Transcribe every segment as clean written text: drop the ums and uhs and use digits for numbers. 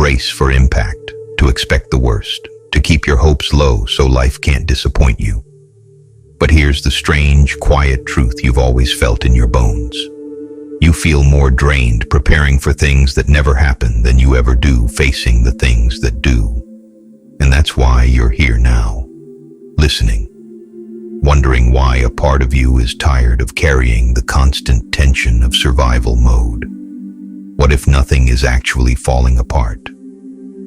brace for impact, to expect the worst, to keep your hopes low so life can't disappoint you. But here's the strange, quiet truth you've always felt in your bones. You feel more drained preparing for things that never happen than you ever do facing the things that do. And that's why you're here now, listening, wondering why a part of you is tired of carrying the constant tension of survival mode. What if nothing is actually falling apart?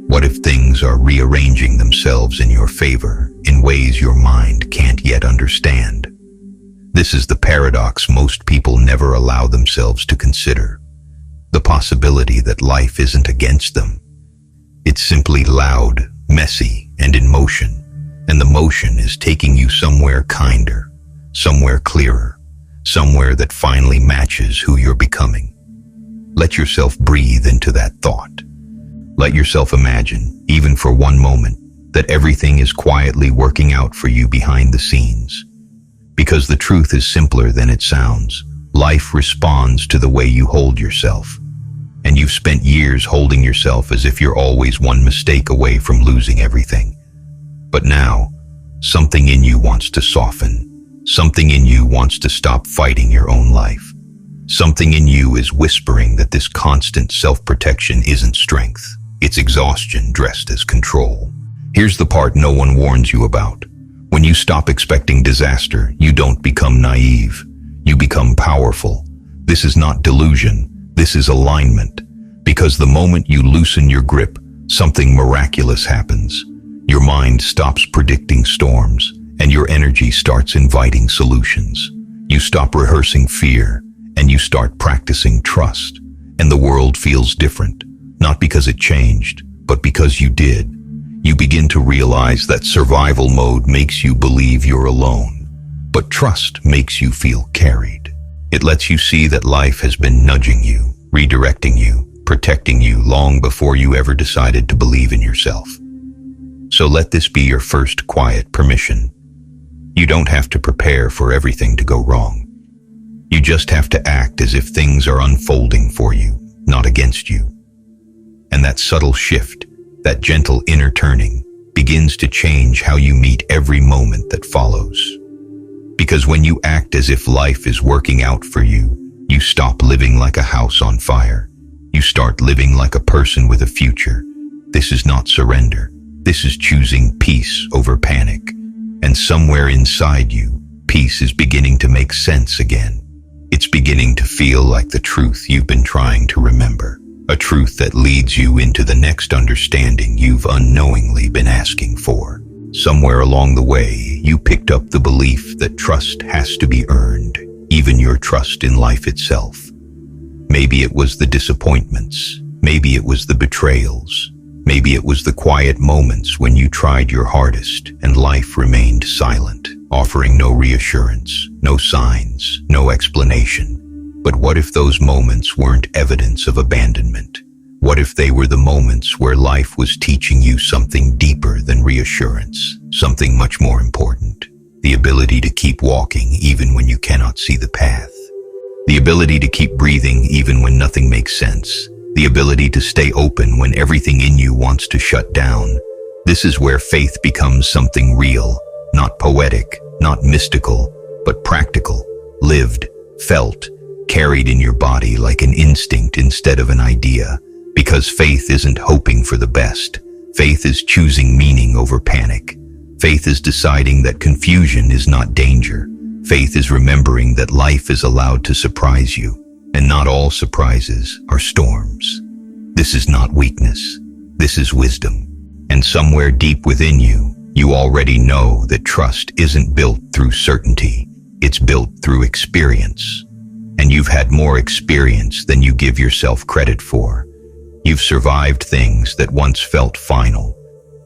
What if things are rearranging themselves in your favor in ways your mind can't yet understand? This is the paradox most people never allow themselves to consider. The possibility that life isn't against them. It's simply loud, messy, and in motion, and the motion is taking you somewhere kinder, somewhere clearer, somewhere that finally matches who you're becoming. Let yourself breathe into that thought. Let yourself imagine, even for one moment, that everything is quietly working out for you behind the scenes. Because the truth is simpler than it sounds. Life responds to the way you hold yourself. And you've spent years holding yourself as if you're always one mistake away from losing everything. But now, something in you wants to soften. Something in you wants to stop fighting your own life. Something in you is whispering that this constant self-protection isn't strength. It's exhaustion dressed as control. Here's the part no one warns you about. When you stop expecting disaster, you don't become naive. You become powerful. This is not delusion. This is alignment. Because the moment you loosen your grip, something miraculous happens. Your mind stops predicting storms, and your energy starts inviting solutions. You stop rehearsing fear, and you start practicing trust. And the world feels different, not because it changed, but because you did. You begin to realize that survival mode makes you believe you're alone, but trust makes you feel carried. It lets you see that life has been nudging you, redirecting you, protecting you long before you ever decided to believe in yourself. So let this be your first quiet permission. You don't have to prepare for everything to go wrong. You just have to act as if things are unfolding for you, not against you. And that subtle shift, that gentle inner turning, begins to change how you meet every moment that follows. Because when you act as if life is working out for you, you stop living like a house on fire. You start living like a person with a future. This is not surrender. This is choosing peace over panic. And somewhere inside you, peace is beginning to make sense again. It's beginning to feel like the truth you've been trying to remember. A truth that leads you into the next understanding you've unknowingly been asking for. Somewhere along the way, you picked up the belief that trust has to be earned, even your trust in life itself. Maybe it was the disappointments, maybe it was the betrayals, maybe it was the quiet moments when you tried your hardest and life remained silent, offering no reassurance, no signs, no explanation. But what if those moments weren't evidence of abandonment? What if they were the moments where life was teaching you something deeper than reassurance, something much more important? The ability to keep walking even when you cannot see the path. The ability to keep breathing even when nothing makes sense. The ability to stay open when everything in you wants to shut down. This is where faith becomes something real, not poetic, not mystical, but practical, lived, felt, carried in your body like an instinct instead of an idea. Because faith isn't hoping for the best. Faith is choosing meaning over panic. Faith is deciding that confusion is not danger. Faith is remembering that life is allowed to surprise you, and not all surprises are storms. This is not weakness. This is wisdom. And somewhere deep within you, you already know that trust isn't built through certainty. It's built through experience. And you've had more experience than you give yourself credit for. You've survived things that once felt final.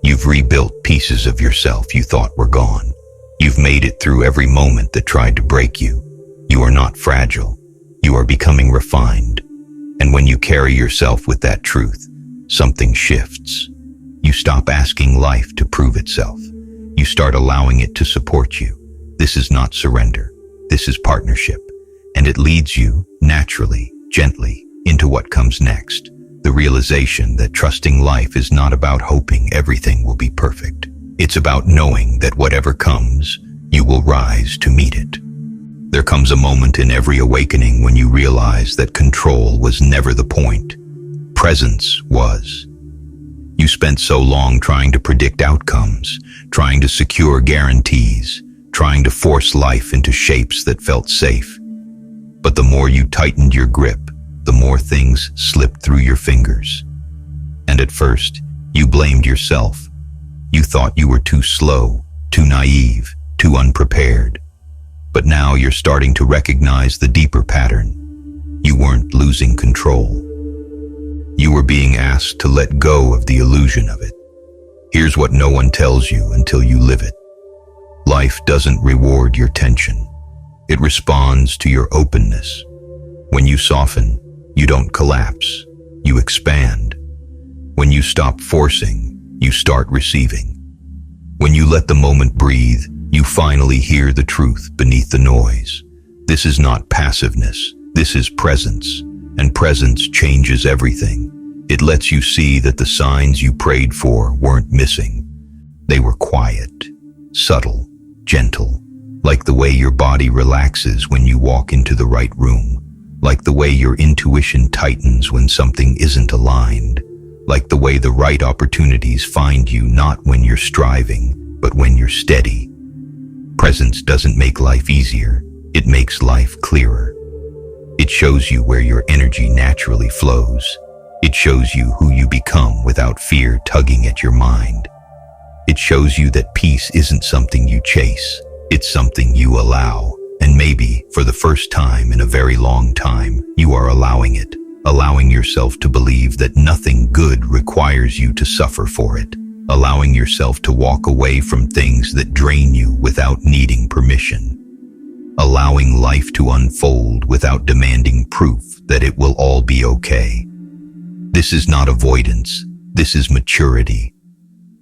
You've rebuilt pieces of yourself you thought were gone. You've made it through every moment that tried to break you. You are not fragile. You are becoming refined. And when you carry yourself with that truth, something shifts. You stop asking life to prove itself. You start allowing it to support you. This is not surrender. This is partnership. And it leads you, naturally, gently, into what comes next. The realization that trusting life is not about hoping everything will be perfect. It's about knowing that whatever comes, you will rise to meet it. There comes a moment in every awakening when you realize that control was never the point. Presence was. You spent so long trying to predict outcomes, trying to secure guarantees, trying to force life into shapes that felt safe. But the more you tightened your grip, the more things slipped through your fingers. And at first, you blamed yourself. You thought you were too slow, too naive, too unprepared. But now you're starting to recognize the deeper pattern. You weren't losing control. You were being asked to let go of the illusion of it. Here's what no one tells you until you live it. Life doesn't reward your tension. It responds to your openness. When you soften, you don't collapse, you expand. When you stop forcing, you start receiving. When you let the moment breathe, you finally hear the truth beneath the noise. This is not passiveness, this is presence, and presence changes everything. It lets you see that the signs you prayed for weren't missing. They were quiet, subtle, gentle, like the way your body relaxes when you walk into the right room. Like the way your intuition tightens when something isn't aligned. Like the way the right opportunities find you not when you're striving, but when you're steady. Presence doesn't make life easier, it makes life clearer. It shows you where your energy naturally flows. It shows you who you become without fear tugging at your mind. It shows you that peace isn't something you chase, it's something you allow. And maybe, for the first time in a very long time, you are allowing it, allowing yourself to believe that nothing good requires you to suffer for it, allowing yourself to walk away from things that drain you without needing permission, allowing life to unfold without demanding proof that it will all be okay. This is not avoidance, this is maturity.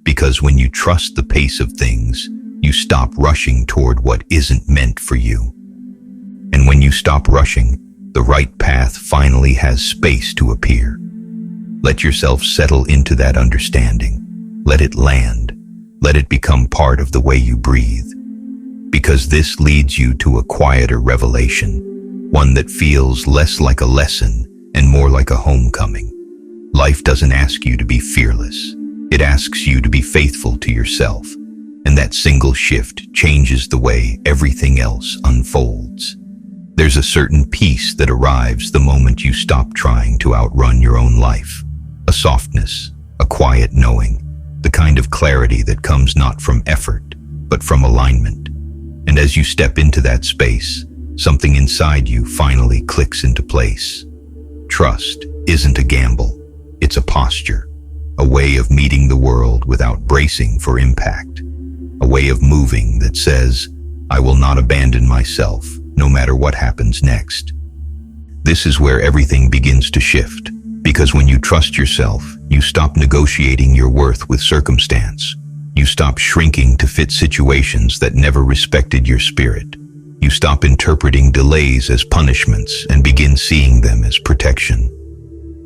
Because when you trust the pace of things, you stop rushing toward what isn't meant for you. And when you stop rushing, the right path finally has space to appear. Let yourself settle into that understanding. Let it land. Let it become part of the way you breathe. Because this leads you to a quieter revelation, one that feels less like a lesson and more like a homecoming. Life doesn't ask you to be fearless. It asks you to be faithful to yourself. And that single shift changes the way everything else unfolds. There's a certain peace that arrives the moment you stop trying to outrun your own life. A softness, a quiet knowing, the kind of clarity that comes not from effort, but from alignment. And as you step into that space, something inside you finally clicks into place. Trust isn't a gamble, it's a posture, a way of meeting the world without bracing for impact. A way of moving that says, I will not abandon myself, no matter what happens next. This is where everything begins to shift, because when you trust yourself, you stop negotiating your worth with circumstance. You stop shrinking to fit situations that never respected your spirit. You stop interpreting delays as punishments and begin seeing them as protection.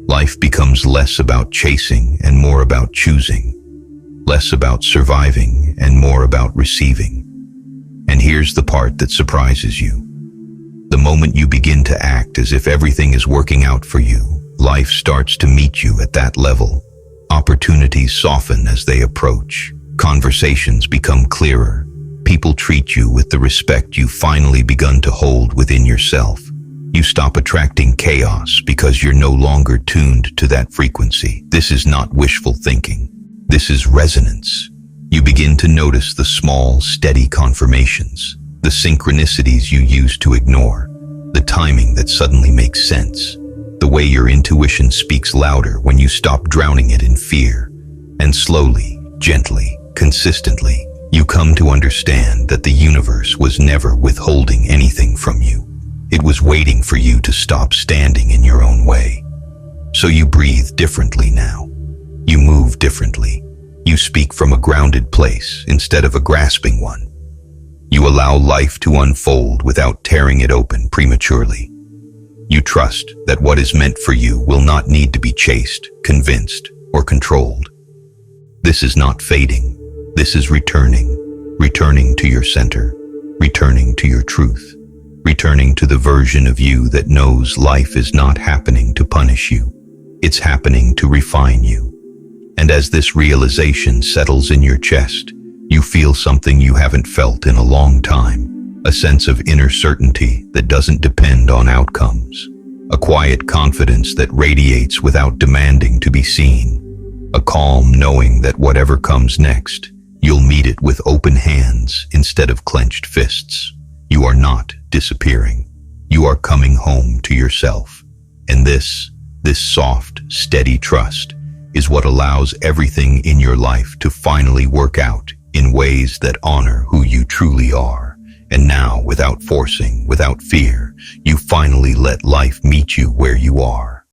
Life becomes less about chasing and more about choosing. Less about surviving and more about receiving. And here's the part that surprises you. The moment you begin to act as if everything is working out for you, life starts to meet you at that level. Opportunities soften as they approach. Conversations become clearer. People treat you with the respect you've finally begun to hold within yourself. You stop attracting chaos because you're no longer tuned to that frequency. This is not wishful thinking. This is resonance. You begin to notice the small, steady confirmations, the synchronicities you used to ignore, the timing that suddenly makes sense, the way your intuition speaks louder when you stop drowning it in fear. And slowly, gently, consistently, you come to understand that the universe was never withholding anything from you. It was waiting for you to stop standing in your own way. So you breathe differently now. You move differently. You speak from a grounded place instead of a grasping one. You allow life to unfold without tearing it open prematurely. You trust that what is meant for you will not need to be chased, convinced, or controlled. This is not fading. This is returning to your center, returning to your truth, returning to the version of you that knows life is not happening to punish you. It's happening to refine you. And as this realization settles in your chest, you feel something you haven't felt in a long time, a sense of inner certainty that doesn't depend on outcomes, a quiet confidence that radiates without demanding to be seen, a calm knowing that whatever comes next, you'll meet it with open hands instead of clenched fists. You are not disappearing. You are coming home to yourself. And this soft, steady trust is what allows everything in your life to finally work out in ways that honor who you truly are. And now, without forcing, without fear, you finally let life meet you where you are.